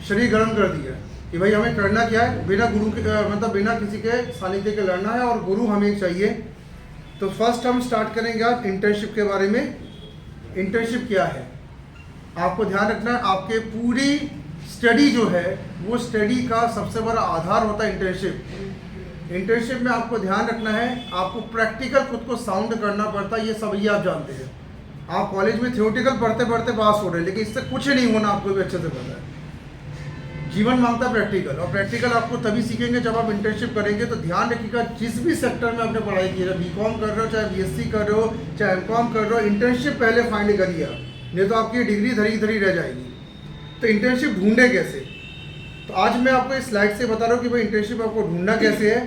शरीर गर्म कर दिया कि भाई हमें करना क्या है, बिना गुरु के मतलब बिना किसी के सानिध्य के लड़ना है और गुरु हमें चाहिए। तो फर्स्ट हम स्टार्ट करेंगे आज इंटर्नशिप के बारे में। इंटर्नशिप क्या है आपको ध्यान रखना है। आपके पूरी स्टडी जो है वो स्टडी का सबसे बड़ा आधार होता है इंटर्नशिप। इंटर्नशिप में आपको ध्यान रखना है, आपको प्रैक्टिकल खुद को साउंड करना पड़ता है। ये सब ये आप जानते हैं। आप कॉलेज में थियोरेटिकल पढ़ते पढ़ते पास हो रहे हैं, लेकिन इससे कुछ नहीं होना, आपको भी अच्छे से पता है। जीवन मांगता है प्रैक्टिकल, और प्रैक्टिकल आपको तभी सीखेंगे जब आप इंटर्नशिप करेंगे। तो ध्यान रखिएगा, जिस भी सेक्टर में आपने पढ़ाई की है, बीकॉम कर रहे हो, चाहे बीएससी कर रहे हो, चाहे एमकॉम कर रहे हो, इंटर्नशिप पहले फाइंड करिए, नहीं तो आपकी डिग्री धरी धरी रह जाएगी। तो इंटर्नशिप ढूंढे कैसे, तो आज मैं आपको इस स्लाइड से बता रहा हूँ कि भाई इंटर्नशिप आपको ढूंढना कैसे है।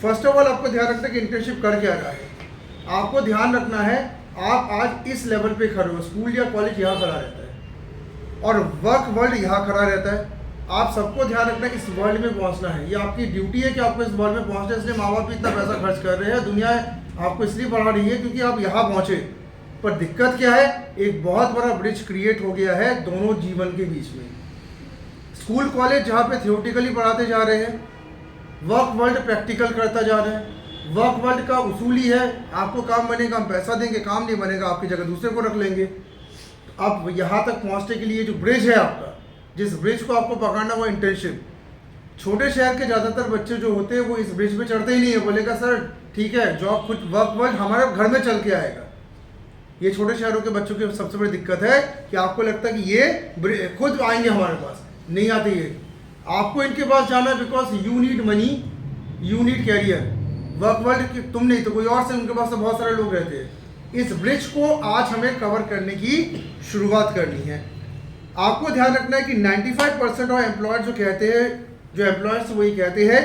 फर्स्ट ऑफ ऑल आपको ध्यान रखना है कि इंटर्नशिप कर क्या रहा है। आपको ध्यान रखना है, आप आज इस लेवल पे खड़े हो, स्कूल या कॉलेज यहाँ खड़ा रहता है और वर्क वर्ल्ड यहाँ खड़ा रहता है। आप सबको ध्यान रखना है, इस वर्ल्ड में पहुंचना है। ये आपकी ड्यूटी है कि आपको इस वर्ल्ड में पहुंचना है। इसलिए माँ बाप भी इतना पैसा खर्च कर रहे हैं, दुनिया आपको इसलिए पढ़ा रही है क्योंकि आप यहाँ पहुंचे। पर दिक्कत क्या है, एक बहुत बड़ा ब्रिज क्रिएट हो गया है दोनों जीवन के बीच में। स्कूल कॉलेज जहाँ पे थियोरेटिकली पढ़ाते जा रहे हैं, वर्क वर्ल्ड प्रैक्टिकल करता जा रहा है। वर्क वर्ल्ड का उसूल ही है, आपको काम बनेगा हम पैसा देंगे, काम नहीं बनेगा आपकी जगह दूसरे को रख लेंगे। तो अब यहाँ तक पहुँचने के लिए जो ब्रिज है आपका, जिस ब्रिज को आपको पकड़ना वो इंटर्नशिप। छोटे शहर के ज़्यादातर बच्चे जो होते हैं वो इस ब्रिज पे चढ़ते ही नहीं है। बोलेगा सर ठीक है, जॉब खुद वर्क वर्ल्ड हमारे घर में चल के आएगा। ये छोटे शहरों के बच्चों की सबसे बड़ी दिक्कत है कि आपको लगता है कि ये खुद आएंगे हमारे पास, नहीं आते ये। आपको इनके पास जाना है because you need money, you need career. Work world तुम नहीं तो कोई और से, उनके पास तो बहुत सारे लोग रहते हैं। इस ब्रिज को आज हमें कवर करने की शुरुआत करनी है। आपको ध्यान रखना है कि 95% ऑफ एम्प्लॉयर जो कहते हैं, जो एम्प्लॉयर्स वही कहते हैं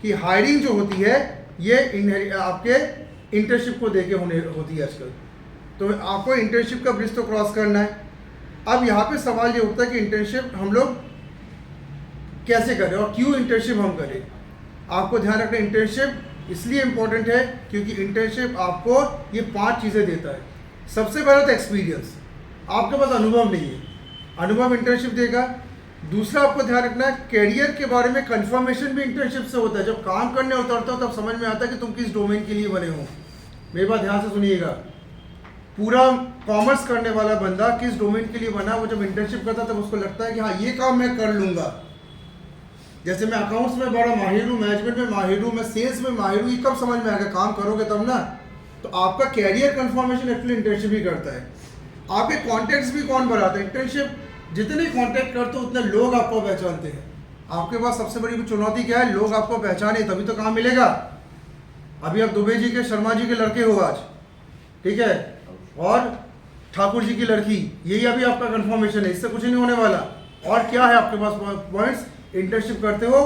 कि हायरिंग जो होती है ये आपके इंटर्नशिप को देके होती है आजकल। तो आपको इंटर्नशिप का ब्रिज तो क्रॉस करना है। अब यहाँ पे सवाल ये उठता है कि इंटर्नशिप हम लोग कैसे करें और क्यों इंटर्नशिप हम करें। आपको ध्यान रखना, इंटर्नशिप इसलिए इम्पोर्टेंट है क्योंकि इंटर्नशिप आपको ये 5 चीज़ें देता है। सबसे पहले तो एक्सपीरियंस, आपके पास अनुभव नहीं है, अनुभव इंटर्नशिप देगा। दूसरा आपको ध्यान रखना है, कैरियर के बारे में कंफर्मेशन भी इंटर्नशिप से होता है। जब काम करने उतरते हो तब समझ में आता है कि तुम किस डोमेन के लिए बने हो। मेरी बात ध्यान से सुनिएगा, पूरा कॉमर्स करने वाला बंदा किस डोमेन के लिए बना, वो जब इंटर्नशिप करता तब उसको लगता है कि हाँ ये काम मैं कर लूँगा। जैसे मैं अकाउंट्स में बड़ा माहिर हूँ, मैनेजमेंट में माहिर हूँ, मैं सेल्स में माहिर हूँ, ये कब समझ में आएगा, काम करोगे तब ना। तो आपका कैरियर कंफर्मेशन एक्चुअली इंटर्नशिप ही करता है। आपके कॉन्टैक्ट्स भी कौन बढ़ाता है, इंटर्नशिप जितने कॉन्टैक्ट करते हो उतने लोग आपको पहचानते हैं। आपके पास सबसे बड़ी चुनौती क्या है, लोग आपको पहचाने तभी तो काम मिलेगा। अभी आप दुबे जी के, शर्मा जी के लड़के हो आज, ठीक है, और ठाकुर जी की लड़की, यही अभी आपका कंफर्मेशन है, इससे कुछ नहीं होने वाला। और क्या है आपके पास पॉइंट्स, इंटर्नशिप करते हो,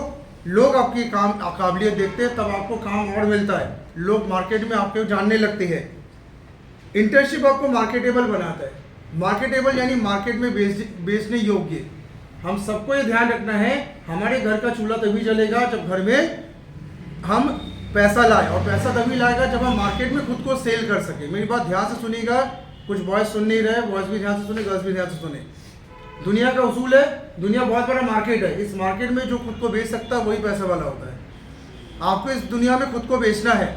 लोग आपकी काम काबिलियत देखते हैं, तब आपको काम और मिलता है, लोग मार्केट में आपको जानने लगते हैं। इंटर्नशिप आपको मार्केटेबल बनाता है। मार्केटेबल यानी मार्केट में बेचने योग्य। हम सबको ये ध्यान रखना है, हमारे घर का चूल्हा तभी जलेगा जब घर में हम पैसा लाए, और पैसा तभी लाएगा जब हम मार्केट में खुद को सेल कर सके। मेरी बात ध्यान से सुनिएगा, कुछ बॉयज सुन नहीं रहे, बॉयज भी ध्यान से सुने, गर्ल्स भी ध्यान से सुने। दुनिया का उसूल है, दुनिया बहुत बड़ा मार्केट है, इस मार्केट में जो खुद को बेच सकता है वही पैसे वाला होता है। आपको इस दुनिया में खुद को बेचना है,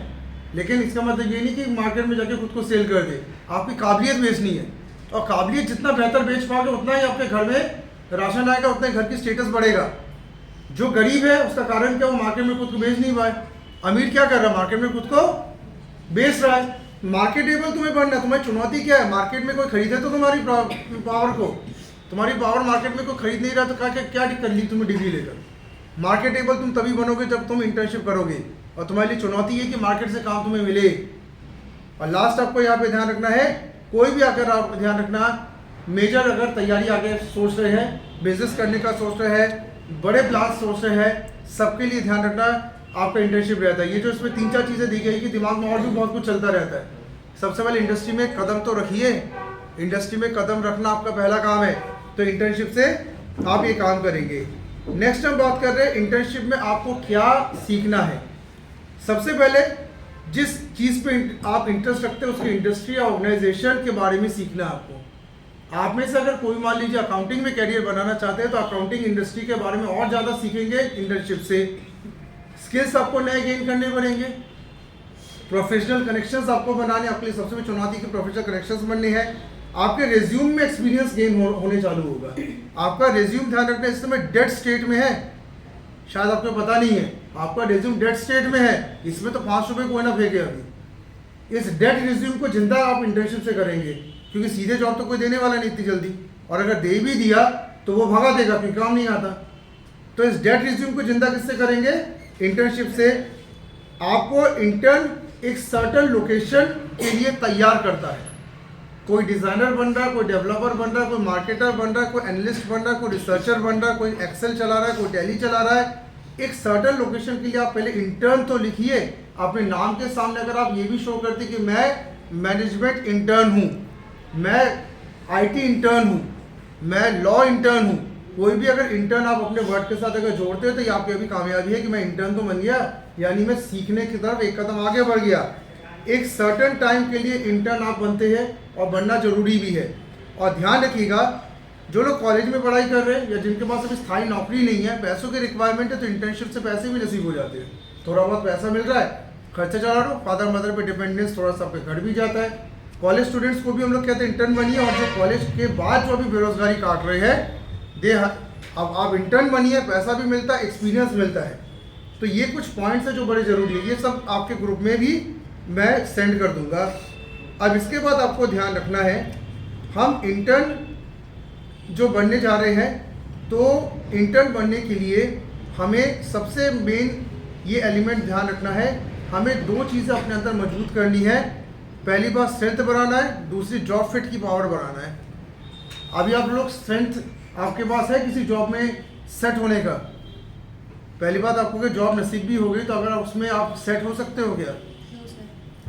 लेकिन इसका मतलब ये नहीं कि मार्केट में जाके खुद को सेल कर दे। आपकी काबिलियत बेचनी है, और काबिलियत जितना बेहतर बेच पाओगे उतना ही आपके घर में राशन आएगा, उतना ही घर की स्टेटस बढ़ेगा। जो गरीब है उसका कारण क्या, वो मार्केट में खुद को बेच नहीं पाए। अमीर क्या कर रहा है, मार्केट में खुद को बेच रहा है। मार्केटेबल तुम्हें बनना है। तुम्हारी चुनौती क्या है, मार्केट में कोई खरीदे तो तुम्हारी पावर को, तुम्हारी पावर मार्केट में कोई खरीद नहीं रहा तो क्या कर ली तुम्हें डिग्री लेकर। मार्केटेबल तुम तभी बनोगे जब तुम इंटर्नशिप करोगे, और तुम्हारे लिए चुनौती है कि मार्केट से काम तुम्हें मिले। और लास्ट आपको यहाँ पे ध्यान रखना है, कोई भी अगर आप ध्यान रखना, मेजर अगर तैयारी आगे सोच रहे हैं, बिजनेस करने का सोच रहे हैं, बड़े प्लान सोच रहे हैं, सबके लिए ध्यान रखना आपका इंटर्नशिप रहता है। ये जो इसमें 3-4 चीज़ें दी गई कि दिमाग में और भी बहुत कुछ चलता रहता है। सबसे पहले इंडस्ट्री में कदम तो रखिए, इंडस्ट्री में कदम रखना आपका पहला काम है, तो इंटर्नशिप से आप ये काम करेंगे। नेक्स्ट हम बात कर रहे हैं इंटर्नशिप में आपको क्या सीखना है। सबसे पहले जिस चीज़ पे आप इंटरेस्ट रखते हैं उसकी इंडस्ट्री या ऑर्गेनाइजेशन के बारे में सीखना है आपको। आप में से अगर कोई मान लीजिए अकाउंटिंग में कैरियर बनाना चाहते हैं तो अकाउंटिंग इंडस्ट्री के बारे में और ज़्यादा सीखेंगे इंटर्नशिप से। स्किल्स आपको नए गेन करने पड़ेंगे, प्रोफेशनल कनेक्शंस आपको बनाने, आपके लिए सबसे बड़ी चुनौती की प्रोफेशनल कनेक्शंस बनने हैं। आपके रेज्यूम में एक्सपीरियंस गेन होने चालू होगा। आपका रेज्यूम ध्यान रखना इस समय डेड स्टेट में है, शायद आपको पता नहीं है, आपका रेज्यूम डेड स्टेट में है। इसमें तो 5 रुपये कोई ना फेंके अभी। इस डेड रेज्यूम को जिंदा आप इंटर्नशिप से करेंगे, क्योंकि सीधे जॉब तो कोई देने वाला नहीं इतनी जल्दी, और अगर दे भी दिया तो वो भगा देगा क्योंकि काम नहीं आता। तो इस डेड रिज्यूम को जिंदा किससे करेंगे? इंटर्नशिप से। आपको इंटर्न एक सर्टन लोकेशन के लिए तैयार करता है। कोई डिज़ाइनर बन रहा है, कोई डेवलपर बन रहा है, कोई मार्केटर बन रहा है, कोई एनालिस्ट बन रहा है, कोई रिसर्चर बन रहा है, कोई एक्सेल चला रहा है, कोई टैली चला रहा है। एक सर्टन लोकेशन के लिए आप पहले इंटर्न तो लिखिए अपने नाम के सामने। अगर आप ये भी शो करते कि मैं मैनेजमेंट इंटर्न हूँ, मैं आईटी इंटर्न हूँ, मैं लॉ इंटर्न हूँ, कोई भी अगर इंटर्न आप अपने वर्ड के साथ अगर जोड़ते हो तो ये आपकी अभी कामयाबी है कि मैं इंटर्न तो बन गया, यानी मैं सीखने की तरफ एक कदम आगे बढ़ गया। एक सर्टन टाइम के लिए इंटर्न आप बनते हैं और बनना जरूरी भी है। और ध्यान रखिएगा, जो लोग कॉलेज में पढ़ाई कर रहे हैं या जिनके पास अभी स्थायी नौकरी नहीं है, पैसों की रिक्वायरमेंट है, तो इंटर्नशिप से पैसे भी नसीब हो जाते हैं। थोड़ा बहुत पैसा मिल रहा है, खर्चा चला रहा हो, फादर मदर पे डिपेंडेंस थोड़ा सा आपके घट भी जाता है। कॉलेज स्टूडेंट्स को भी हम लोग कहते हैं इंटर्न बनिए, और जो कॉलेज के बाद जो अभी बेरोजगारी काट रहे हैं अब आप इंटर्न बनिए, पैसा भी मिलता है, एक्सपीरियंस मिलता है। तो ये कुछ पॉइंट्स हैं जो बड़े ज़रूरी है, ये सब आपके ग्रुप में भी मैं सेंड कर दूंगा। अब इसके बाद आपको ध्यान रखना है, हम इंटर्न जो बनने जा रहे हैं, तो इंटर्न बनने के लिए हमें सबसे मेन ये एलिमेंट ध्यान रखना है, हमें 2 चीज़ें अपने अंदर मजबूत करनी है। पहली बात स्ट्रेंथ बढ़ाना है, दूसरी जॉब फिट की पावर बढ़ाना है। अभी आप लोग स्ट्रेंथ आपके पास है किसी जॉब में सेट होने का? पहली बात आपको कि जॉब नसीब भी हो गई तो अगर उसमें आप सेट हो सकते हो क्या?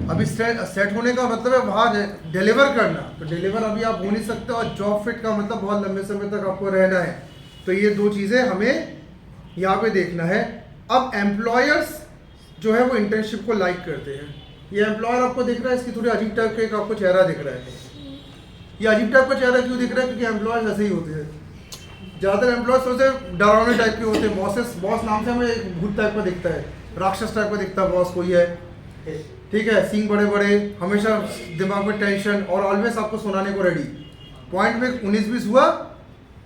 अभी सेट होने का मतलब है वहाँ डिलीवर करना, तो डिलीवर अभी आप हो नहीं सकते, और जॉब फिट का मतलब बहुत लंबे समय तक आपको रहना है। तो ये 2 चीज़ें हमें यहाँ पे देखना है। अब एम्प्लॉयर्स जो है वो इंटर्नशिप को लाइक करते हैं। ये एम्प्लॉयर आपको दिख रहा है, इसकी थोड़ी अजीब टाइप का एक आपको चेहरा दिख रहा है। ये अजीब टाइप का चेहरा क्यों दिख रहा है? क्योंकि एम्प्लॉयर्स ऐसे ही होते हैं। ज़्यादातर एम्प्लॉयर्स थोड़े डरावने टाइप के होते हैं। बॉस नाम से हमें एक भूत टाइप का दिखता है, राक्षस टाइप का दिखता है बॉस कोई है, ठीक है, सींग बड़े बड़े, हमेशा दिमाग में टेंशन, और ऑलवेज आपको सुनाने को रेडी। पॉइंट में 19-20 हुआ,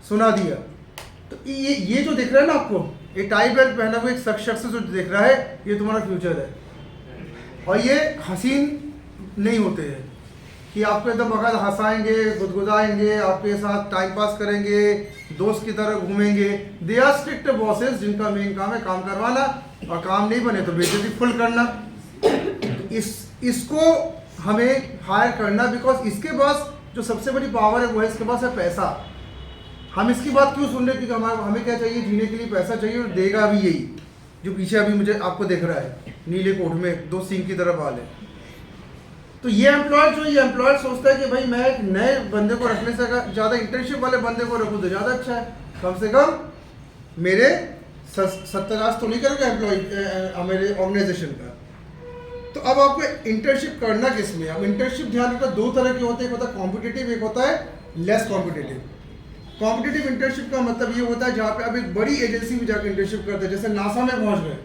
सुना दिया। तो ये जो दिख रहा है ना आपको, ये टाई बेल्ट पहना हुआ एक शख्स जो दिख रहा है, ये तुम्हारा फ्यूचर है। और ये हसीन नहीं होते हैं कि आपको एकदम बगैर हंसाएंगे, गुदगुदाएंगे, आपके साथ टाइम पास करेंगे, दोस्त की तरह घूमेंगे। दे आर स्ट्रिक्ट बॉसेस, जिनका मेन काम है काम करवाना, और काम नहीं बने तो बेइज्जती फुल करना। इसको हमें हायर करना, बिकॉज इसके पास जो सबसे बड़ी पावर है वो है, इसके पास है पैसा। हम इसकी बात क्यों सुन रहे हैं? क्योंकि हमें क्या चाहिए? जीने के लिए पैसा चाहिए, और देगा भी यही। जो पीछे अभी मुझे आपको दिख रहा है नीले कोट में 2 सींग की तरह बाल है। तो ये एम्प्लॉयर सोचता है कि भाई मैं एक नए बंदे को रखने से ज़्यादा इंटर्नशिप वाले बंदे को रखूँ तो ज़्यादा अच्छा है, कम से कम मेरे सत्यानाश तो नहीं करेगा एम्प्लॉय मेरे ऑर्गेनाइजेशन का। तो अब आपको इंटर्नशिप करना किस में? अब इंटर्नशिप ध्यान रखना 2 तरह के होते हैं, एक होता है कॉम्पिटिटिव, एक होता है लेस कॉम्पिटिटिव। कॉम्पिटिटिव इंटर्नशिप का मतलब ये होता है जहाँ पे आप एक बड़ी एजेंसी में जाकर इंटर्नशिप करते हैं, जैसे नासा में पहुँच गए,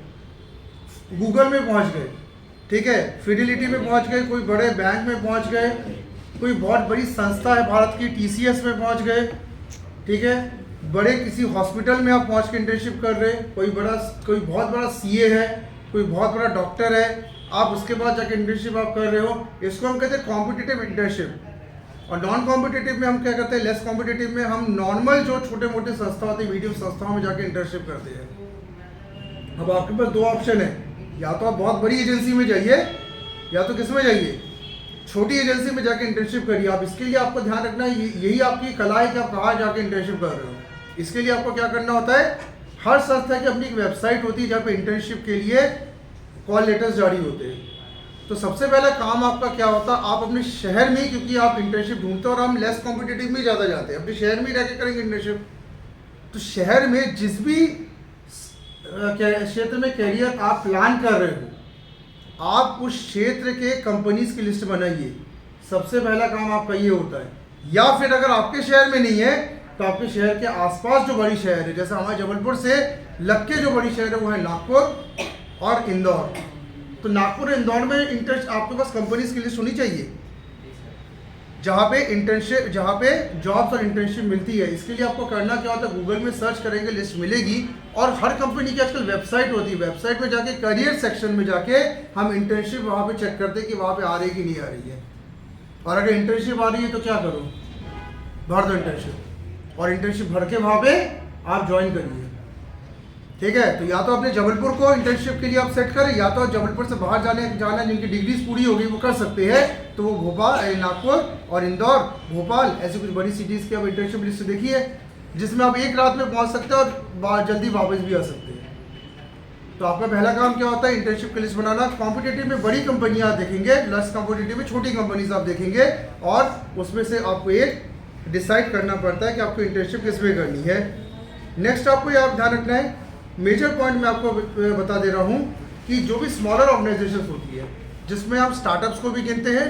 गूगल में पहुँच गए, ठीक है, फिडिलिटी में पहुँच गए, कोई बड़े बैंक में पहुँच गए, कोई बहुत बड़ी संस्था है भारत की TCS में पहुँच गए, ठीक है, बड़े किसी हॉस्पिटल में आप पहुँच के इंटर्नशिप कर रहे हैं, कोई बहुत बड़ा CA है, कोई बहुत बड़ा डॉक्टर है, आप उसके बाद जाके इंटर्नशिप आप कर रहे हो, इसको हम कहते हैं कॉम्पिटिटिव इंटर्नशिप। और नॉन कॉम्पिटिटिव में हम क्या करते हैं? लेस कॉम्पिटिटिव में हम नॉर्मल जो छोटे मोटे संस्था होते हैं, मीडियम संस्थाओं में जाके इंटर्नशिप करते हैं। अब आपके पास 2 ऑप्शन है, या तो आप बहुत बड़ी एजेंसी में जाइए, या तो किस में जाइए? छोटी एजेंसी में जाके इंटर्नशिप करिए। आप इसके लिए आपको ध्यान रखना है, यही आपकी कला है कि आप कहाँ जाके इंटर्नशिप कर रहे हो। इसके लिए आपको क्या करना होता है? हर संस्था की अपनी एक वेबसाइट होती है जहाँ पे इंटर्नशिप के लिए कॉल लेटर्स जारी होते हैं। तो सबसे पहला काम आपका क्या होता है? आप अपने शहर में, क्योंकि आप इंटर्नशिप ढूंढते हो और हम लेस कॉम्पिटिटिव में ज़्यादा जाते हैं, अपने शहर में रह के करेंगे इंटर्नशिप। तो शहर में जिस भी क्षेत्र में कैरियर आप प्लान कर रहे हो, आप उस क्षेत्र के कंपनीज की लिस्ट बनाइए। सबसे पहला काम आपका ये होता है। या फिर अगर आपके शहर में नहीं है तो आपके शहर के आसपास जो बड़ी शहर है, जैसे हमारे जबलपुर से लग के जो बड़ी शहर है वो है नागपुर और इंदौर। तो नागपुर और इंदौर में आपके पास कंपनीज की लिस्ट होनी चाहिए जहाँ पे जॉब्स और इंटर्नशिप मिलती है। इसके लिए आपको करना क्या होता है, गूगल में सर्च करेंगे, लिस्ट मिलेगी। और हर कंपनी की आजकल वेबसाइट होती है, वेबसाइट में जाके करियर सेक्शन में जाके हम इंटर्नशिप वहाँ पे चेक करते हैं कि वहाँ पे आ रही कि नहीं आ रही है। और अगर इंटर्नशिप आ रही है तो क्या करो, भर दो इंटर्नशिप, और इंटर्नशिप भर के वहाँ पे आप ज्वाइन करिए। ठीक है, तो या तो अपने जबलपुर को इंटर्नशिप के लिए आप सेट करें, या तो जबलपुर से बाहर जाना जिनकी डिग्रीज पूरी होगी वो कर सकते हैं, तो वो भोपाल, नागपुर और इंदौर, भोपाल, ऐसी कुछ बड़ी सिटीज़ की आप इंटर्नशिप लिस्ट देखिए जिसमें आप एक रात में पहुंच सकते हैं और जल्दी वापस भी आ सकते हैं। तो आपका पहला काम क्या होता है, इंटर्नशिप की लिस्ट बनाना। कॉम्पिटिटिव में बड़ी कंपनियां आप देखेंगे, लेस कॉम्पिटिटिव में छोटी कंपनीज आप देखेंगे, और उसमें से आपको एक डिसाइड करना पड़ता है कि आपको इंटर्नशिप किस में करनी है। नेक्स्ट आपको यह ध्यान रखना है, मेजर पॉइंट मैं आपको बता दे रहा हूँ कि जो भी स्मॉलर ऑर्गेनाइजेशन होती है जिसमें आप स्टार्टअप्स को भी गिनते हैं,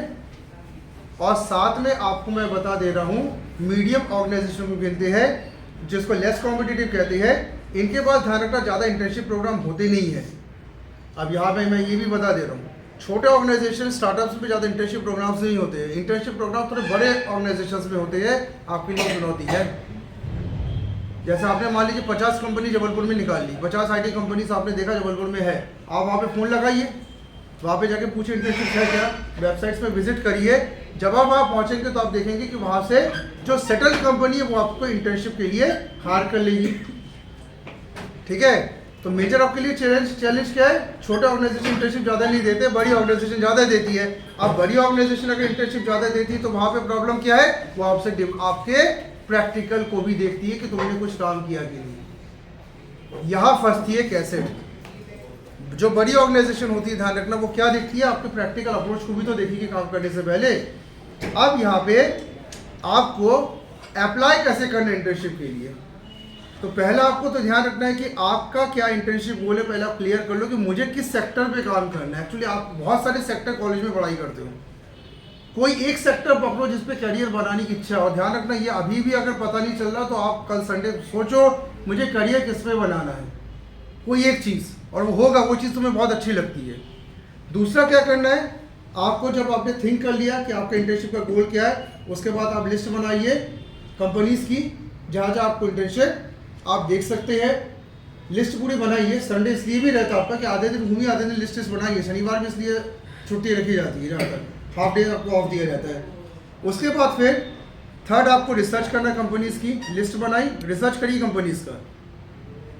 और साथ में आपको मैं बता दे रहा हूँ मीडियम ऑर्गेनाइजेशन को गिनते हैं जिसको लेस कॉम्पिटिटिव कहते हैं, इनके पास ध्यान रखना ज़्यादा इंटर्नशिप प्रोग्राम होते नहीं है। अब यहाँ पे मैं ये भी बता दे रहा हूँ, छोटे ऑर्गेनाइजेशन स्टार्टअप्स में ज़्यादा इंटर्नशिप प्रोग्राम्स नहीं होते हैं, इंटर्नशिप प्रोग्राम थोड़े बड़े ऑर्गेनाइजेशन में होते हैं। आपके लिए चुनौती है, जैसे आपने मान लीजिए 50 कंपनी जबलपुर में निकाल ली, 50 IT कंपनीज आपने देखा जबलपुर में है, आप वहाँ पे फ़ोन लगाइए, वहाँ पे जाके पूछिए इंटर्नशिप है क्या, वेबसाइट्स में विजिट करिए। जब आप वहाँ पहुँचेंगे तो आप देखेंगे कि वहाँ से जो सेटल्ड कंपनी है वो आपको इंटर्नशिप के लिए हायर कर लेगी। ठीक है, तो मेजर आपके लिए चैलेंज क्या है, छोटे ऑर्गेनाइजेशन इंटर्नशिप ज़्यादा नहीं देते, बड़ी ऑर्गेनाइजेशन ज़्यादा देती है। अब बड़ी ऑर्गेनाइजेशन अगर इंटर्नशिप ज़्यादा देती है तो वहाँ पे प्रॉब्लम क्या है, वो आपके प्रैक्टिकल को भी देखती है कि तुमने कुछ काम किया कि नहीं। यहाँ फंसती है कैसेट। जो बड़ी ऑर्गेनाइजेशन होती है, ध्यान रखना, वो क्या देखती है, आपके प्रैक्टिकल अप्रोच को भी तो देखेगी काम करने से पहले। अब यहाँ पे आपको अप्लाई कैसे करना है इंटर्नशिप के लिए, तो पहला आपको तो ध्यान रखना है कि आपका क्या इंटर्नशिप गोल है, पहले आप क्लियर कर लो कि मुझे किस सेक्टर पे काम करना है। एक्चुअली आप बहुत सारे सेक्टर कॉलेज में पढ़ाई करते हो, कोई एक सेक्टर पकड़ो जिस पे करियर बनाने की इच्छा है। और ध्यान रखना, ये अभी भी अगर पता नहीं चल रहा तो आप कल संडे सोचो मुझे करियर किस पे बनाना है, कोई एक चीज़, और वो होगा, वो चीज़ तुम्हें बहुत अच्छी लगती है। दूसरा क्या करना है, आपको जब आपने थिंक कर लिया कि आपका इंटर्नशिप का गोल क्या है, उसके बाद आप लिस्ट बनाइए कंपनीज की जहाँ जहाँ आपको इंटर्नशिप आप देख सकते हैं। लिस्ट पूरी बनाइए, संडे इसलिए भी रहता है आपका कि आधे दिन घूमिए, आधे दिन लिस्ट बनाइए। शनिवार में इसलिए छुट्टी रखी जाती है, जहाँ तक हाफ डे आपको ऑफ दिया जाता है। उसके बाद फिर थर्ड आपको रिसर्च करना कंपनीज की, लिस्ट बनाई, रिसर्च करिए कंपनीज का,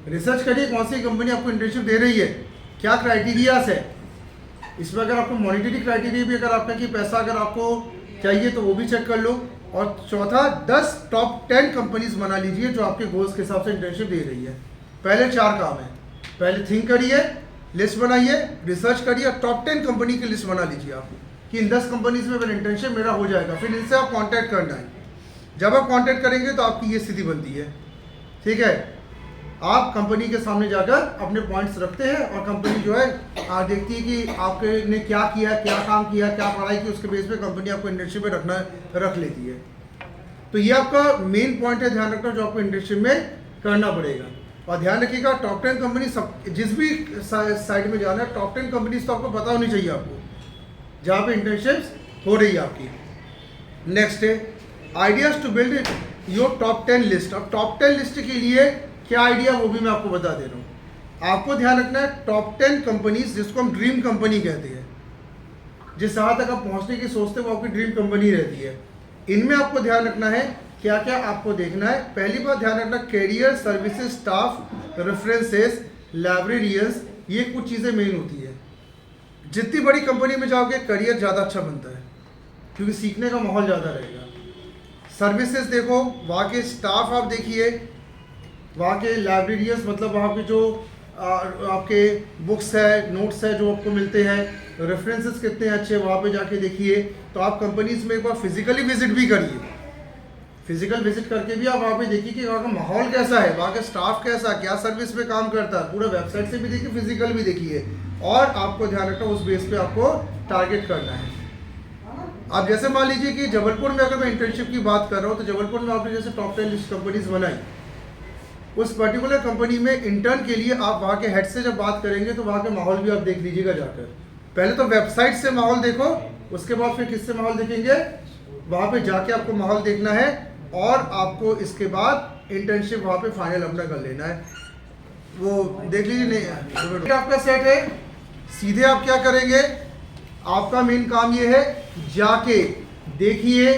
रिसर्च करिए कौन सी कंपनी आपको इंटर्नशिप दे रही है, क्या क्राइटेरियाज है इसमें। अगर आपको मॉनिटरी क्राइटेरिया भी अगर आपका कि पैसा अगर आपको चाहिए तो वो भी चेक कर लो। और चौथा, 10 टॉप 10 कंपनीज बना लीजिए जो आपके गोल्स के हिसाब से इंटर्नशिप दे रही है। पहले 4 काम है, पहले थिंक करिए, लिस्ट बनाइए, रिसर्च करिए, और टॉप 10 कंपनी की लिस्ट बना लीजिए आप कि इन 10 कंपनीज में अगर इंटर्नशिप मेरा हो जाएगा, फिर इनसे आप कांटेक्ट करना है। जब आप कांटेक्ट करेंगे तो आपकी ये स्थिति बनती है। ठीक है, आप कंपनी के सामने जाकर अपने पॉइंट्स रखते हैं और कंपनी जो है देखती है कि आपके ने क्या किया, क्या काम किया, क्या पढ़ाई की, उसके बेस पे कंपनी आपको इंटर्नशिप में रख लेती है। तो ये आपका मेन पॉइंट है, ध्यान रखना, जो आपको इंटर्नशिप में करना पड़ेगा। और ध्यान रखिएगा, टॉप 10 कंपनी सब जिस भी साइड में जाना है, टॉप 10 कंपनीज तो आपको पता होनी चाहिए आपको जहाँ पे इंटर्नशिप्स हो रही है आपकी। नेक्स्ट है ideas to build your top 10 list. अब टॉप 10 लिस्ट के लिए क्या आइडिया, वो भी मैं आपको बता दे रहा हूँ। आपको ध्यान रखना है, टॉप 10 कंपनीज जिसको हम ड्रीम कंपनी कहते हैं, जिस जहाँ तक आप पहुँचने की सोचते हैं वो आपकी ड्रीम कंपनी रहती है। इनमें आपको ध्यान रखना है क्या क्या आपको देखना है। पहली बात ध्यान रखना, career, services, staff, references, librarians, ये कुछ चीज़ें मेन होती है। जितनी बड़ी कंपनी में जाओगे करियर ज़्यादा अच्छा बनता है क्योंकि सीखने का माहौल ज़्यादा रहेगा। सर्विसेज देखो, वहाँ के स्टाफ आप देखिए, वहाँ के लाइब्रेरियंस मतलब वहाँ पे जो आपके बुक्स है, नोट्स है जो आपको मिलते हैं, रेफरेंसेस कितने अच्छे, वहाँ पे जाके देखिए। तो आप कंपनीज में एक बार फिजिकली विजिट भी करिए, फिजिकल विजिट करके भी आप वहाँ पे देखिए कि वहाँ का माहौल कैसा है, वहाँ का स्टाफ कैसा, क्या सर्विस पे काम करता है, पूरा वेबसाइट से भी देखिए, फिजिकल भी देखिए। और आपको ध्यान रखना उस बेस पे आपको टारगेट करना है। आप जैसे मान लीजिए कि जबलपुर में अगर मैं इंटर्नशिप की बात कर रहा हूँ, तो जबलपुर में आपने जैसे टॉप 10 लिस्ट कंपनीज बनाई, उस पर्टिकुलर कंपनी में इंटर्न के लिए आप वहाँ के हेड से जब बात करेंगे तो वहाँ के माहौल भी आप देख लीजिएगा जाकर। पहले तो वेबसाइट से माहौल देखो, उसके बाद फिर किससे माहौल देखेंगे, वहाँ पे जाके आपको माहौल देखना है और आपको इसके बाद इंटर्नशिप वहाँ पे फाइनल अपना कर लेना है। वो देख लीजिए। नहीं आपका सेट है, सीधे आप क्या करेंगे, आपका मेन काम ये है जाके देखिए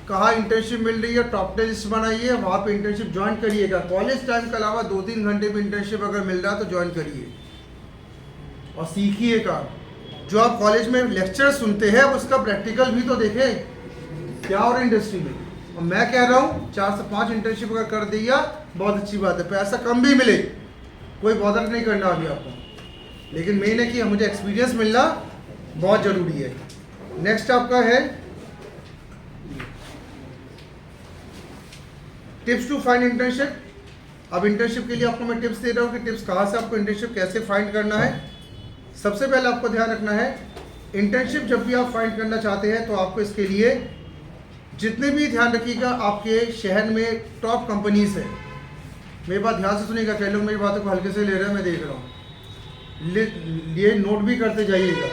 कहाँ इंटर्नशिप मिल रही है, टॉप 10 लिस्ट बनाइए, वहाँ पे इंटर्नशिप ज्वाइन करिएगा। कॉलेज टाइम के अलावा 2-3 घंटे में इंटर्नशिप अगर मिल रहा है तो ज्वाइन करिए और सीखिए काम। जो आप कॉलेज में लेक्चर सुनते हैं उसका प्रैक्टिकल भी तो देखें क्या और इंडस्ट्री में। और मैं कह रहा हूँ 4 से 5 इंटर्नशिप अगर कर दिया बहुत अच्छी बात है, पैसा कम भी मिले कोई बॉदर नहीं करना अभी आपको, लेकिन मेन है कि मुझे एक्सपीरियंस मिलना बहुत ज़रूरी है। नेक्स्ट आपका है टिप्स टू फाइंड इंटर्नशिप। अब इंटर्नशिप के लिए आपको मैं टिप्स दे रहा हूँ कि टिप्स कहाँ से आपको इंटर्नशिप कैसे फाइंड करना है। सबसे पहले आपको ध्यान रखना है, इंटर्नशिप जब भी आप फाइंड करना चाहते हैं तो आपको इसके लिए जितने भी ध्यान रखिएगा आपके शहर में टॉप कंपनीज है। मेरी बात ध्यान से सुनिएगा, कई लोग मेरी बातों को हल्के से ले रहे हैं, मैं देख रहा हूँ, ये नोट भी करते जाइएगा।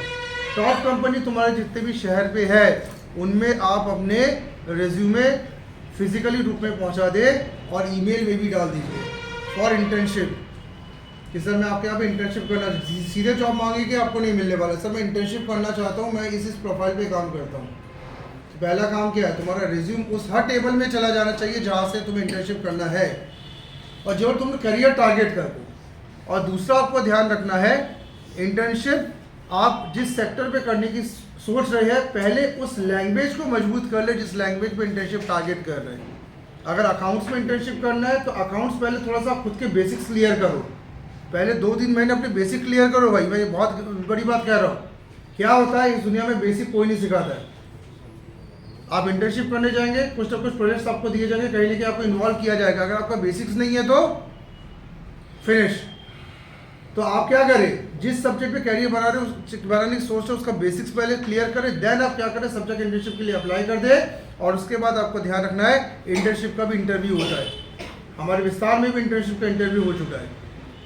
टॉप कंपनी तुम्हारे जितने भी शहर पे है उनमें आप अपने रिज्यूमे फिजिकली रूप में पहुंचा दें और ईमेल में भी डाल दीजिए फॉर इंटर्नशिप कि सर मैं आपके यहाँ पे इंटर्नशिप करना, सीधे जॉब मांगेंगे आपको नहीं मिलने वाला। सर मैं इंटर्नशिप करना चाहता हूँ, मैं इस प्रोफाइल पे काम करता हूँ। तो पहला काम क्या है, तुम्हारा रिज्यूम उस हर टेबल में चला जाना चाहिए जहाँ से तुम्हें इंटर्नशिप करना है और जो तुम करियर टारगेट कर दो। और दूसरा आपको ध्यान रखना है, इंटर्नशिप आप जिस सेक्टर पे करने की सोच रहे हैं पहले उस लैंग्वेज को मजबूत कर ले जिस लैंग्वेज पे इंटर्नशिप टारगेट कर रहे हैं। अगर अकाउंट्स में इंटर्नशिप करना है तो अकाउंट्स पहले थोड़ा सा खुद के बेसिक्स क्लियर करो, पहले 2-3 महीने अपने बेसिक क्लियर करो। भाई मैं ये बहुत बड़ी बात कह रहा हूँ, क्या होता है इस दुनिया में बेसिक कोई नहीं सिखाता है। आप इंटर्नशिप करने जाएंगे, कुछ ना कुछ प्रोजेक्ट्स आपको दिए जाएंगे, कहीं ना कहीं आपको इन्वॉल्व किया जाएगा। अगर आपका बेसिक्स नहीं है तो फिनिश। तो आप क्या करें, जिस सब्जेक्ट पे कैरियर बनाने की सोच है उसका बेसिक्स पहले क्लियर करें, देन आप क्या करें सब्जेक्ट इंटर्नशिप के लिए अप्लाई कर दें। और उसके बाद आपको ध्यान रखना है इंटर्नशिप का भी इंटरव्यू होता है। हमारे विस्तार में भी इंटर्नशिप का इंटरव्यू हो चुका है।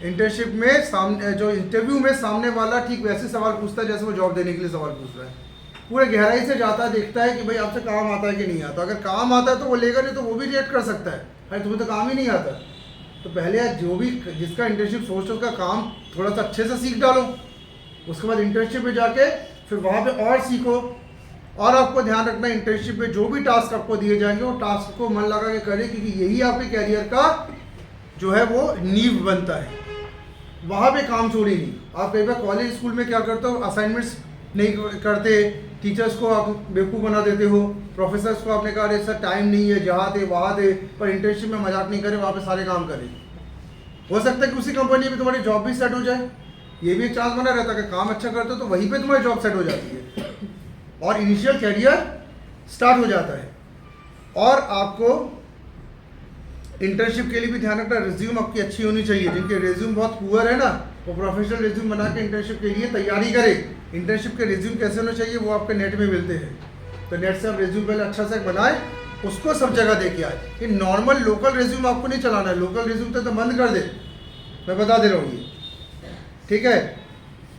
इंटर्नशिप में सामने जो इंटरव्यू में सामने वाला ठीक वैसे सवाल पूछता है जैसे वो जॉब देने के लिए सवाल पूछ रहा है। पूरे गहराई से जाता है, देखता है कि भाई आपसे काम आता है कि नहीं आता। अगर काम आता है तो वो लेगा, नहीं तो वो भी रिएक्ट कर सकता है अरे तुम्हें तो काम ही नहीं आता। तो पहले जो भी जिसका इंटर्नशिप सोच है उसका काम थोड़ा सा अच्छे से सीख डालो, उसके बाद इंटर्नशिप में जाके फिर वहाँ पे और सीखो। और आपको ध्यान रखना है इंटर्नशिप में जो भी टास्क आपको दिए जाएंगे वो टास्क को मन लगा के करें, क्योंकि यही आपके कैरियर का जो है वो नींव बनता है। वहाँ पे काम चोरी नहीं। आप कई बार कॉलेज स्कूल में क्या करते हो, असाइनमेंट्स नहीं करते, टीचर्स को आप बेवकूफ़ बना देते हो, प्रोफेसर्स को आपने कहा अरे सर टाइम नहीं है, जहाँ थे वहाँ थे, पर इंटर्नशिप में मजाक नहीं करें, वहाँ पे सारे काम करें। हो सकता है कि उसी कंपनी में तुम्हारी जॉब भी सेट हो जाए, ये भी एक चांस बना रहता है कि काम अच्छा करते हो तो वहीं पे तुम्हारी जॉब सेट हो जाती है और इनिशियल कैरियर स्टार्ट हो जाता है। और आपको इंटर्नशिप के लिए भी ध्यान रखना, रिज्यूम आपकी अच्छी होनी चाहिए। जिनके रिज्यूम बहुत पुअर है ना, वो प्रोफेशनल रिज्यूम बना के इंटर्नशिप के लिए तैयारी करें। इंटर्नशिप के रिज्यूम कैसे होने चाहिए वो आपके नेट में मिलते हैं, तो नेट से आप रिज्यूम पहले अच्छा से बनाए, उसको सब जगह दे के आए। कि नॉर्मल लोकल रिज्यूम आपको नहीं चलाना है, लोकल रिज्यूम तो बंद कर दे, मैं बता दे रहा हूँ ये, ठीक है।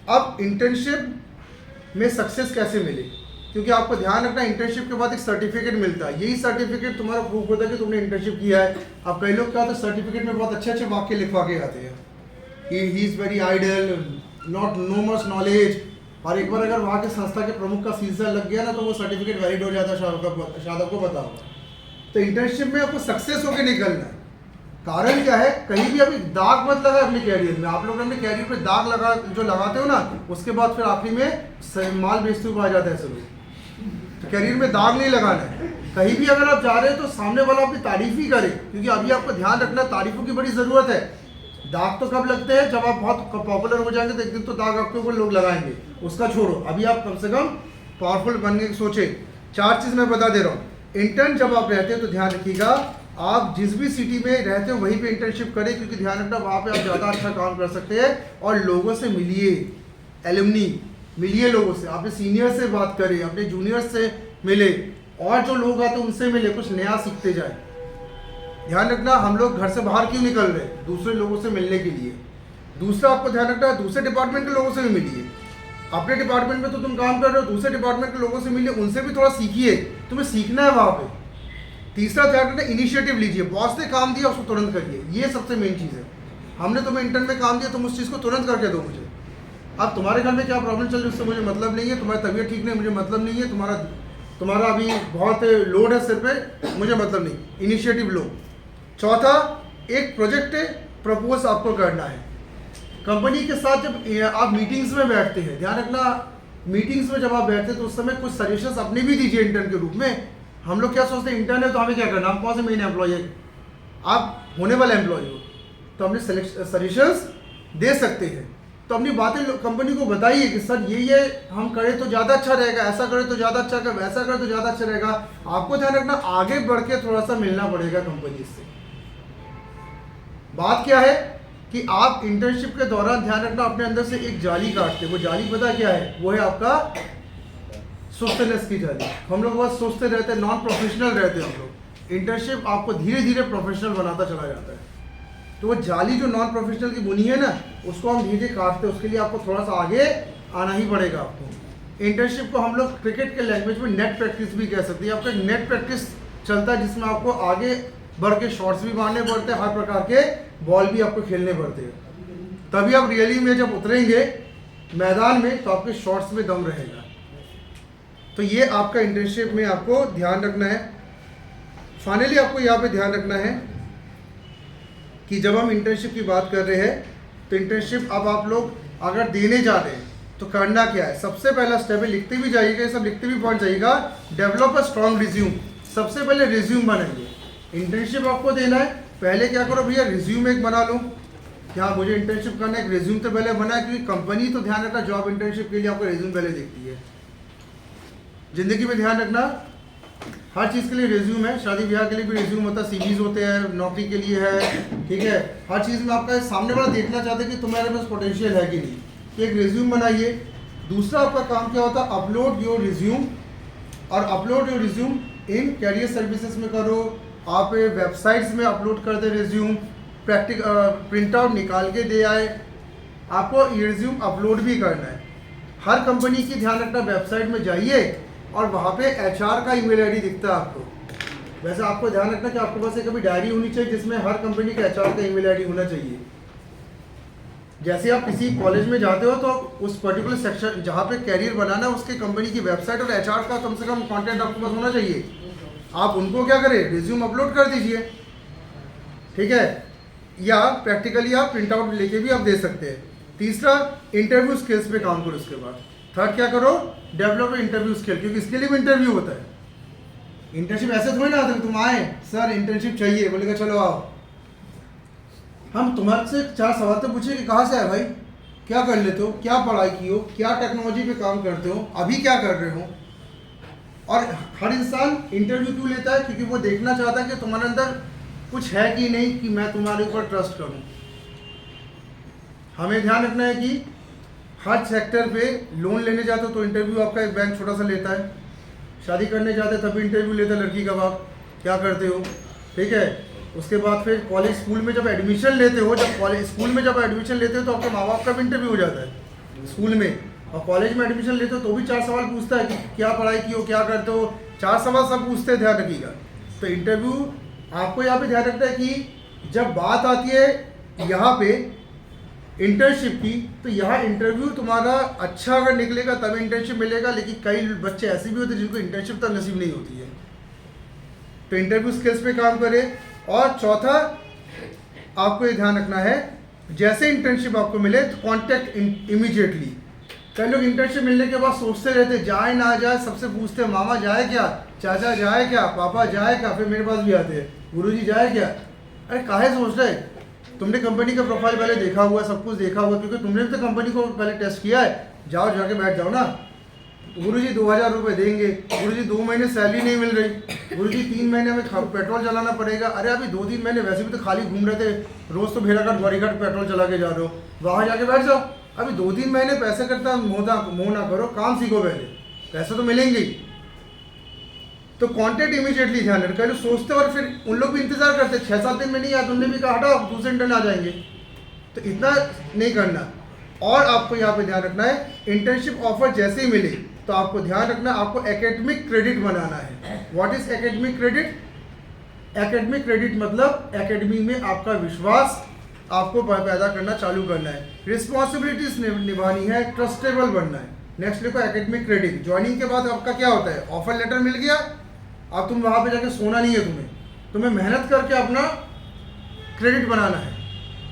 अब इंटर्नशिप में सक्सेस कैसे मिले, क्योंकि आपको ध्यान रखना इंटर्नशिप के बाद एक सर्टिफिकेट मिलता है, यही सर्टिफिकेट तुम्हारा प्रूफ होता है कि तुमने इंटर्नशिप किया है। अब कई लोग क्या होता है सर्टिफिकेट में बहुत अच्छे अच्छे वाक्य लिखवा के आते हैं कि he is very idle, not no much knowledge, और एक बार अगर वहाँ के संस्था के प्रमुख का सीजन लग गया ना तो वो सर्टिफिकेट वैलिड हो जाता है, शायद आपको पता होगा। तो इंटर्नशिप में आपको सक्सेस होकर निकलना है। कारण क्या है, कहीं भी अभी दाग मत लगाए अपने कैरियर में। आप लोग अपने कैरियर पे दाग लगा जो लगाते हो ना, उसके बाद फिर आखिरी में माल बेचते हुए आ जाता है सब। तो कैरियर में दाग नहीं लगाना है। कहीं भी अगर आप जा रहे हैं तो सामने वाला आपकी तारीफ ही करे, क्योंकि अभी आपको ध्यान रखना तारीफों की बड़ी ज़रूरत है। दाग तो कब लगते हैं, जब आप बहुत पॉपुलर हो जाएंगे तो एक दिन तो दाग आपके ऊपर लोग लगाएंगे, उसका छोड़ो। अभी आप कम से कम पावरफुल बनने की सोचे। 4 चीज़ मैं बता दे रहा हूँ। इंटर्न जब आप रहते हो तो ध्यान रखिएगा, आप जिस भी सिटी में रहते हो वहीं पे इंटर्नशिप करें, क्योंकि ध्यान रखना वहाँ पे आप ज़्यादा अच्छा काम कर सकते हैं। और लोगों से मिलिए, एलुमनी मिलिए लोगों से, अपने सीनियर से बात करें, अपने जूनियर से मिले, और जो लोग आते हैं उनसे मिले, कुछ नया सीखते जाए। ध्यान रखना, हम लोग घर से बाहर क्यों निकल रहे हैं? दूसरे लोगों से मिलने के लिए। दूसरा आपको ध्यान रखना है, दूसरे डिपार्टमेंट के लोगों से भी मिलिए। अपने डिपार्टमेंट में तो तुम काम कर रहे हो, दूसरे डिपार्टमेंट के लोगों से मिलिए, उनसे भी थोड़ा सीखिए, तुम्हें सीखना है वहाँ पे। तीसरा ध्यान रखना, इनिशिएटिव लीजिए। बॉस ने काम दिया उसको तुरंत करिए, ये सबसे मेन चीज़ है। हमने तुम्हें इंटर्न में काम दिया, तुम उस चीज़ को तुरंत करके दो मुझे। अब तुम्हारे घर में क्या प्रॉब्लम चल रही है उससे मुझे मतलब नहीं है, तुम्हारी तबीयत ठीक नहीं मुझे मतलब नहीं है, तुम्हारा अभी बहुत लोड है सिर पे, मुझे मतलब नहीं। इनिशिएटिव लो। चौथा, एक प्रोजेक्ट प्रपोज आपको करना है कंपनी के साथ। जब आप मीटिंग्स में बैठते हैं, ध्यान रखना, मीटिंग्स में जब आप बैठते हैं तो उस समय कुछ सजेशंस अपने भी दीजिए इंटर्न के रूप में। हम लोग क्या सोचते हैं, इंटर्न है तो हमें क्या करना, हम कौन से मेन एम्प्लॉय है, आप होने वाले एम्प्लॉय हो, तो हमने सजेशंस दे सकते हैं। तो अपनी बातें कंपनी को बताइए कि सर ये हम करें तो ज़्यादा अच्छा रहेगा, ऐसा करें तो ज़्यादा अच्छा रहेगा, वैसा करें तो ज़्यादा अच्छा रहेगा। आपको ध्यान रखना, आगे बढ़ के थोड़ा सा मिलना पड़ेगा कंपनी से। बात क्या है कि आप इंटर्नशिप के दौरान ध्यान रखना, अपने अंदर से एक जाली काटते, वो जाली पता क्या है, वो है आपका सुस्तनेस की जाली। हम लोग बहुत सुस्त रहते हैं, नॉन प्रोफेशनल रहते हैं हम लोग। इंटर्नशिप आपको धीरे धीरे प्रोफेशनल बनाता चला जाता है। तो वो जाली जो नॉन प्रोफेशनल की बुनी है ना, उसको हम धीरे धीरे काटते हैं, उसके लिए आपको थोड़ा सा आगे आना ही पड़ेगा आपको। इंटर्नशिप को हम लोग क्रिकेट के लैंग्वेज में नेट प्रैक्टिस भी कह सकते हैं। आपका नेट प्रैक्टिस चलता है जिसमें आपको आगे बढ़ के शॉट्स भी मारने पड़ते हैं, हर प्रकार के बॉल भी आपको खेलने पड़ते हैं। तभी आप रियली में जब उतरेंगे मैदान में तो आपके शॉट्स में दम रहेगा। तो ये आपका इंटर्नशिप में आपको ध्यान रखना है। फाइनली आपको यहाँ पे ध्यान रखना है कि जब हम इंटर्नशिप की बात कर रहे हैं तो इंटर्नशिप अब आप लोग अगर देने जा रहे हैं तो करना क्या है। सबसे पहला स्टेप है, लिखते भी जाइएगा, ये सब लिखते भी पहुंच जाइएगा, डेवलप अ स्ट्रॉन्ग रिज्यूम। सबसे पहले रिज्यूम बनाइए। इंटर्नशिप आपको देना है, पहले क्या करो भैया, रिज्यूम एक बना लो। क्या मुझे इंटर्नशिप करना है, एक रिज्यूम तो पहले बना है, क्योंकि कंपनी तो ध्यान रखना जॉब इंटर्नशिप के लिए आपको रिज्यूम पहले देखती है। जिंदगी में ध्यान रखना, हर चीज़ के लिए रिज्यूम है, शादी ब्याह के लिए भी रिज्यूम होता है, सीवीज होते हैं, नौकरी के लिए है, ठीक है। हर चीज़ में आपका सामने वाला देखना चाहते हैं कि तुम्हारे पास पोटेंशियल है कि नहीं, तो एक रिज्यूम बनाइए। दूसरा आपका काम क्या होता है, अपलोड योर रिज्यूम। और upload your resume in career services में करो, आप वेबसाइट्स में अपलोड कर दे रिज्यूम, प्रिंट आउट निकाल के दे आए, आपको ये रिज्यूम अपलोड भी करना है। हर कंपनी की ध्यान रखना, वेबसाइट में जाइए और वहाँ पे एचआर का ईमेल आईडी दिखता है आपको। वैसे आपको ध्यान रखना कि आपके पास एक कभी डायरी होनी चाहिए जिसमें हर कंपनी का एचआर का ईमेल आईडी होना चाहिए। जैसे आप किसी कॉलेज में जाते हो तो उस पर्टिकुलर सेक्शन जहाँ पे कैरियर बनाना है उसके कंपनी की वेबसाइट और एचआर का कम से कम कॉन्टेंट आपके पास होना चाहिए। आप उनको क्या करें, रिज्यूम अपलोड कर दीजिए, ठीक है। या प्रैक्टिकली आप प्रिंट आउट लेके भी आप दे सकते हैं। तीसरा, इंटरव्यू स्किल्स पे काम करो। उसके बाद थर्ड क्या करो, डेवलप इंटरव्यू स्किल, क्योंकि इसके लिए भी इंटरव्यू होता है। इंटर्नशिप ऐसे थोड़ी ना आते, तुम आए सर इंटर्नशिप चाहिए, बोलेगा चलो आओ, हम तुम्हारे से 4 सवाल तो पूछे कि कहाँ से आए भाई, क्या कर लेते हो, क्या पढ़ाई की हो, क्या टेक्नोलॉजी पे काम करते हो, अभी क्या कर रहे हो। और हर इंसान इंटरव्यू क्यों लेता है, क्योंकि वो देखना चाहता है कि तुम्हारे अंदर कुछ है कि नहीं, कि मैं तुम्हारे ऊपर ट्रस्ट करूं। हमें ध्यान रखना है कि हर सेक्टर पे लोन लेने जाते हो तो इंटरव्यू आपका एक बैंक छोटा सा लेता है, शादी करने जाते तभी इंटरव्यू लेता है लड़की का बाप, क्या करते हो, ठीक है। उसके बाद फिर कॉलेज स्कूल में जब एडमिशन लेते हो, जब कॉलेज स्कूल में जब एडमिशन लेते हो तो आपके माँ बाप का भी इंटरव्यू हो जाता है स्कूल में, और कॉलेज में एडमिशन लेते हो तो भी 4 सवाल पूछता है कि क्या पढ़ाई की हो, क्या करते हो, 4 सवाल सब पूछते हैं, ध्यान रखिएगा। तो इंटरव्यू आपको यहाँ पे ध्यान रखना है कि जब बात आती है यहाँ पे इंटर्नशिप की, तो यहाँ इंटरव्यू तुम्हारा अच्छा अगर निकलेगा तब इंटर्नशिप मिलेगा, लेकिन कई बच्चे ऐसे भी होते हैं जिनको इंटर्नशिप तक नसीब नहीं होती है। तो इंटरव्यू स्किल्स पे काम करें। और चौथा आपको ये ध्यान रखना है, जैसे इंटर्नशिप आपको मिले तो कॉन्टैक्ट इमीडिएटली। कई लोग इंटर्नशिप मिलने के बाद सोचते रहते जाए ना जाए, सबसे पूछते मामा जाए क्या, चाचा जाए क्या, पापा जाए क्या, फिर मेरे पास भी आते हैं गुरुजी जाए क्या। अरे काहे सोच रहे, तुमने कंपनी का प्रोफाइल पहले देखा हुआ, सब कुछ देखा हुआ, क्योंकि तुमने भी तो कंपनी को पहले टेस्ट किया है। जाओ जाके बैठ जाओ ना, गुरुजी 2000 रुपये देंगे, गुरुजी 2 महीने सैलरी नहीं मिल रही, गुरुजी 3 महीने में पेट्रोल चलाना पड़ेगा। अरे अभी 2-3 महीने वैसे भी तो खाली घूम रहे थे, रोज़ तो भेड़ाघाट ग्वारीघाट पेट्रोल चला के जा रहे हो, वहाँ जाके बैठ जाओ। अभी 2-3 महीने पैसे करता मोह ना करो, काम सीखो पहले, पैसे तो मिलेंगे ही। तो कंटेंट इमीडिएटली ध्यान रखना। जो सोचते और फिर उन लोग भी इंतजार करते 6-7 दिन में नहीं आया, तुमने भी कहा हटाओ दूसरे इंटर्न आ जाएंगे, तो इतना नहीं करना। और आपको यहाँ पे ध्यान रखना है, इंटर्नशिप ऑफर जैसे ही मिले तो आपको ध्यान रखना आपको एकेडमिक क्रेडिट बनाना है। What is academic credit? Academic credit मतलब एकेडमी में आपका विश्वास आपको पैदा करना चालू करना है, रिस्पॉन्सिबिलिटीज निभानी है, ट्रस्टेबल बनना है। नेक्स्ट लिखो एकेडमिक क्रेडिट। ज्वाइनिंग के बाद आपका क्या होता है? ऑफर लेटर मिल गया, अब तुम वहाँ पे जाके सोना नहीं है, तुम्हें मेहनत करके अपना क्रेडिट बनाना है।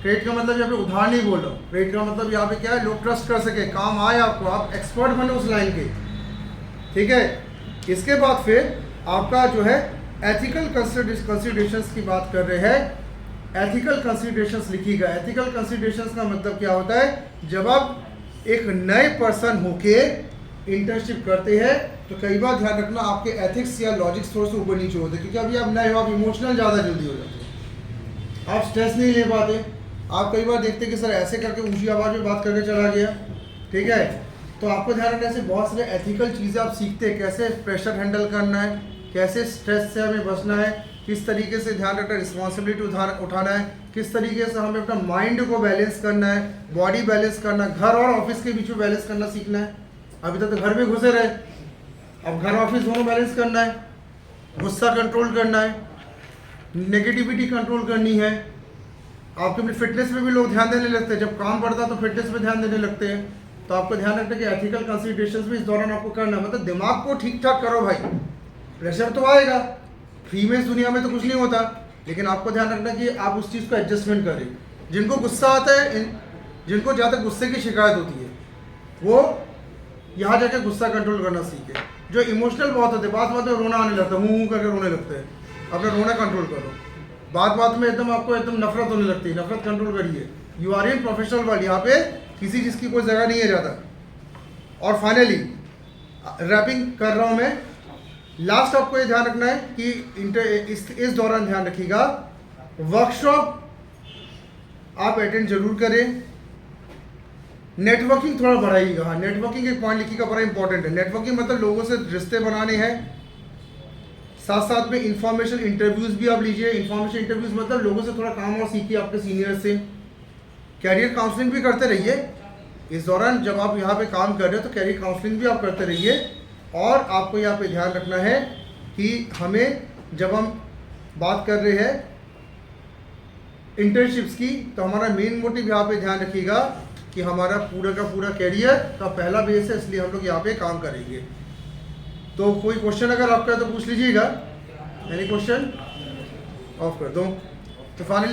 क्रेडिट का मतलब यहाँ पे उधार नहीं बोल रहा हूँ, क्रेडिट का मतलब यहाँ पे क्या है, लोग ट्रस्ट कर सके, काम आए आपको, आप एक्सपर्ट बने उस लाइन के, ठीक है। इसके बाद फिर आपका जो है एथिकल कंसिडरेशंस की बात कर रहे हैं। एथिकल कंसिडरेशंस लिखिएगा। एथिकल कंसिडरेशंस का मतलब क्या होता है? जब आप एक नए पर्सन होके इंटर्नशिप करते हैं तो कई बार ध्यान रखना आपके एथिक्स या लॉजिक्स थोड़े से ऊपर नीचे होते हैं, क्योंकि अभी आप नए हो, आप इमोशनल ज़्यादा जल्दी हो जाते हैं, आप स्ट्रेस नहीं ले पाते। आप कई बार देखते हैं कि सर ऐसे करके ऊंची आवाज़ में बात करके चला गया, ठीक है। तो आपको ध्यान रखना, ऐसे बहुत सारे एथिकल चीज़ें आप सीखते हैं, कैसे प्रेशर हैंडल करना है, कैसे स्ट्रेस से हमें बचना है, किस तरीके से ध्यान रखना, रिस्पॉन्सिबिलिटी उठाना है, किस तरीके से हमें अपना माइंड को बैलेंस करना है, बॉडी बैलेंस करना, घर और ऑफिस के बीच में बैलेंस करना सीखना है। अभी तक तो घर में घुसे रहे, अब घर ऑफिस दोनों बैलेंस करना है, गुस्सा कंट्रोल करना है, नेगेटिविटी कंट्रोल करनी है। आपके अपनी फिटनेस पे भी लोग ध्यान देने लगते हैं, जब काम पड़ता है तो फिटनेस पे ध्यान देने लगते हैं। तो आपको ध्यान रखना कि एथिकल कंसिडरेशंस भी इस दौरान आपको करना है। मतलब दिमाग को ठीक ठाक करो भाई, प्रेशर तो आएगा, फ्री में इस दुनिया में तो कुछ नहीं होता, लेकिन आपको ध्यान रखना कि आप उस चीज़ को एडजस्टमेंट करें। जिनको गुस्सा आता है, जिनको ज़्यादा गुस्से की शिकायत होती है, वो यहाँ जाके गुस्सा कंट्रोल करना सीखे। जो इमोशनल बहुत होते हैं, बात में रोना आने लगता है, मुँह करके रोने लगते हैं, अपना रोना कंट्रोल करो। बात में एकदम आपको एकदम नफरत होने लगती है, नफरत कंट्रोल करिए। You are in professional world, यहाँ पे किसी चीज़ की कोई जगह नहीं है ज़्यादा। और फाइनली रैपिंग कर रहा हूँ मैं, लास्ट आपको ये ध्यान रखना है कि इस दौरान ध्यान रखिएगा, वर्कशॉप आप अटेंड जरूर करें, नेटवर्किंग थोड़ा बढ़ाइएगा। हाँ, नेटवर्किंग एक पॉइंट लिखिएगा, बड़ा इंपॉर्टेंट है। नेटवर्किंग मतलब लोगों से रिश्ते बनाने हैं, साथ साथ में इंफॉर्मेशन इंटरव्यूज़ भी आप लीजिए। इंफॉर्मेशन इंटरव्यूज़ मतलब लोगों से थोड़ा काम और सीखिए, अपने सीनियर से। कैरियर काउंसलिंग भी करते रहिए इस दौरान, जब आप यहाँ पे काम कर रहे हो तो कैरियर काउंसलिंग भी आप करते रहिए। और आपको यहाँ पे ध्यान रखना है कि हमें, जब हम बात कर रहे हैं इंटर्नशिप्स की, तो हमारा मेन मोटिव यहाँ पे ध्यान रखिएगा कि हमारा पूरा का पूरा कैरियर का पहला बेस है, इसलिए हम लोग यहाँ पे काम करेंगे। तो कोई क्वेश्चन अगर आपका है तो पूछ लीजिएगा। Any question? ऑफ कर दो। तो फाइनली